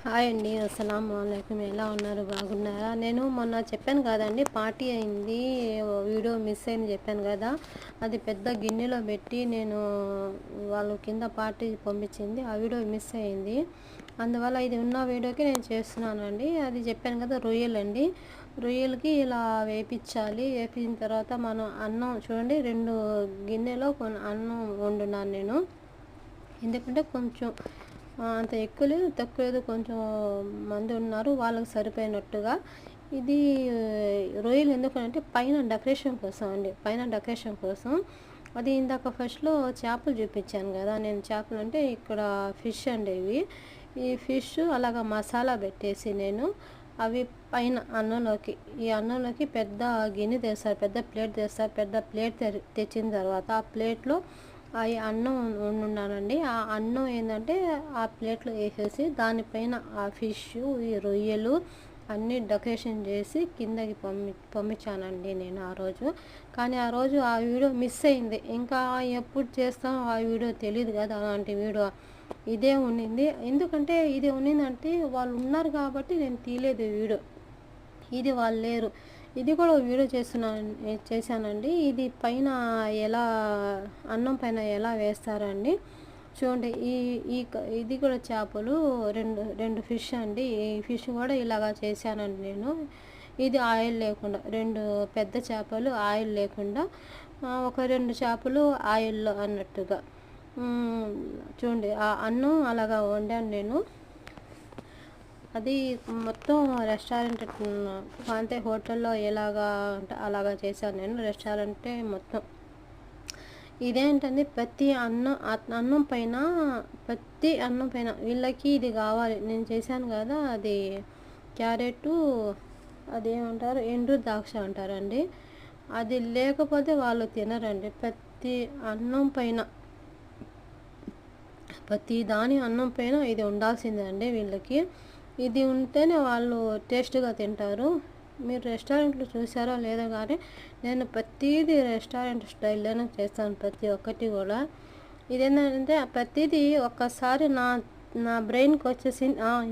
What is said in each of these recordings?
Hi అండి. అస్సలాముఅలైకుం. ఎలా ఉన్నారు? బాగున్నారా? నేను మొన్న చెప్పాను కదండి, పార్టీ అయింది, వీడియో మిస్ అయింది చెప్పాను కదా. అది పెద్ద గిన్నెలో పెట్టి నేను వాళ్ళు కింద పార్టీ పంపించింది, ఆ వీడియో మిస్ అయింది. అందువల్ల ఇది ఉన్న వీడియోకి నేను చేస్తున్నానండి. అది చెప్పాను కదా, రొయ్యలండి. రొయ్యలకి ఇలా వేపించాలి. వేపించిన తర్వాత మనం అన్నం చూడండి, 2 గిన్నెలో అన్నం వండున్నాను నేను. ఎందుకంటే కొంచెం అంత ఎక్కువ లేదు, తక్కువ లేదు, కొంచెం మంది ఉన్నారు, వాళ్ళకి సరిపోయినట్టుగా. ఇది రొయ్యలు ఎందుకంటే పైన డెకరేషన్ కోసం అండి, పైన డెకరేషన్ కోసం. అది ఇందాక ఫస్ట్లో చేపలు చూపించాను కదా, నేను చేపలు అంటే ఇక్కడ ఫిష్ అండి ఇవి. ఈ ఫిష్ అలాగా మసాలా పెట్టేసి నేను అవి పైన అన్నంలోకి, ఈ అన్నంలోకి పెద్ద గిన్నె తెస్తారు, పెద్ద ప్లేట్ తెస్తారు. పెద్ద ప్లేట్ తెచ్చిన తర్వాత ఆ ప్లేట్లో ఆ అన్నం వండున్నానండి. ఆ అన్నం ఏంటంటే ఆ ప్లేట్లో వేసేసి దానిపైన ఆ ఫిష్, ఈ రొయ్యలు అన్నీ డెకరేషన్ చేసి కిందకి పంపించానండి నేను ఆ రోజు. కానీ ఆ రోజు ఆ వీడియో మిస్ అయింది. ఇంకా ఎప్పుడు చేస్తాం ఆ వీడియో తెలియదు కదా, అలాంటి వీడియో ఇదే ఉండింది. ఎందుకంటే ఇది ఉన్నిందంటే వాళ్ళు ఉన్నారు కాబట్టి నేను తీయలేదు వీడియో. ఇది వాళ్ళు లేరు. ఇది కూడా వీడియో చేశానండి. ఇది పైన ఎలా, అన్నం పైన ఎలా వేస్తారండి చూడండి. ఈ ఈ ఇది కూడా చేపలు, రెండు ఫిష్ అండి. ఈ ఫిష్ కూడా ఇలాగా చేశానండి నేను. ఇది ఆయిల్ లేకుండా, 2 పెద్ద చేపలు ఆయిల్ లేకుండా, ఒక 2 చేపలు ఆయిల్లో అన్నట్టుగా. చూడండి, ఆ అన్నం అలాగా వండాను నేను. అది మొత్తం రెస్టారెంట్ అంటే హోటల్లో ఎలాగా అంటే అలాగా చేశాను నేను. రెస్టారెంటే మొత్తం. ఇదేంటంటే ప్రతి అన్నం పైన, ప్రతి అన్నం పైన వీళ్ళకి ఇది కావాలి. నేను చేశాను కదా, అది క్యారెట్, అదేమంటారు, ఎండు ద్రాక్ష అంటారండి. అది లేకపోతే వాళ్ళు తినరండి. ప్రతి అన్నం పైన, ప్రతి దాని అన్నం పైన ఇది ఉండాల్సిందే అండి వీళ్ళకి. ఇది ఉంటేనే వాళ్ళు టేస్ట్గా తింటారు. మీరు రెస్టారెంట్లో చూసారో లేదో కానీ నేను ప్రతిదీ రెస్టారెంట్ స్టైల్లోనే చేస్తాను, ప్రతి ఒక్కటి కూడా. ఇదేంటంటే ప్రతిదీ ఒక్కసారి నా నా బ్రెయిన్కి వచ్చేసి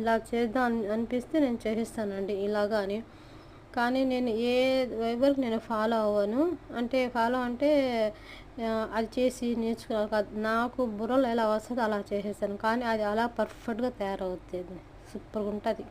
ఇలా చేద్దాం అనిపిస్తే నేను చేసేస్తానండి ఇలాగా అని. కానీ నేను ఎవరికి నేను ఫాలో అవ్వను. ఫాలో అంటే అది చేసి నేర్చుకోవాలి కాదు, నాకు బుర్రలో ఎలా వస్తుందో అలా చేసేస్తాను. కానీ అది అలా పర్ఫెక్ట్గా తయారవుతుంది, సూపర్గా ఉంటుంది.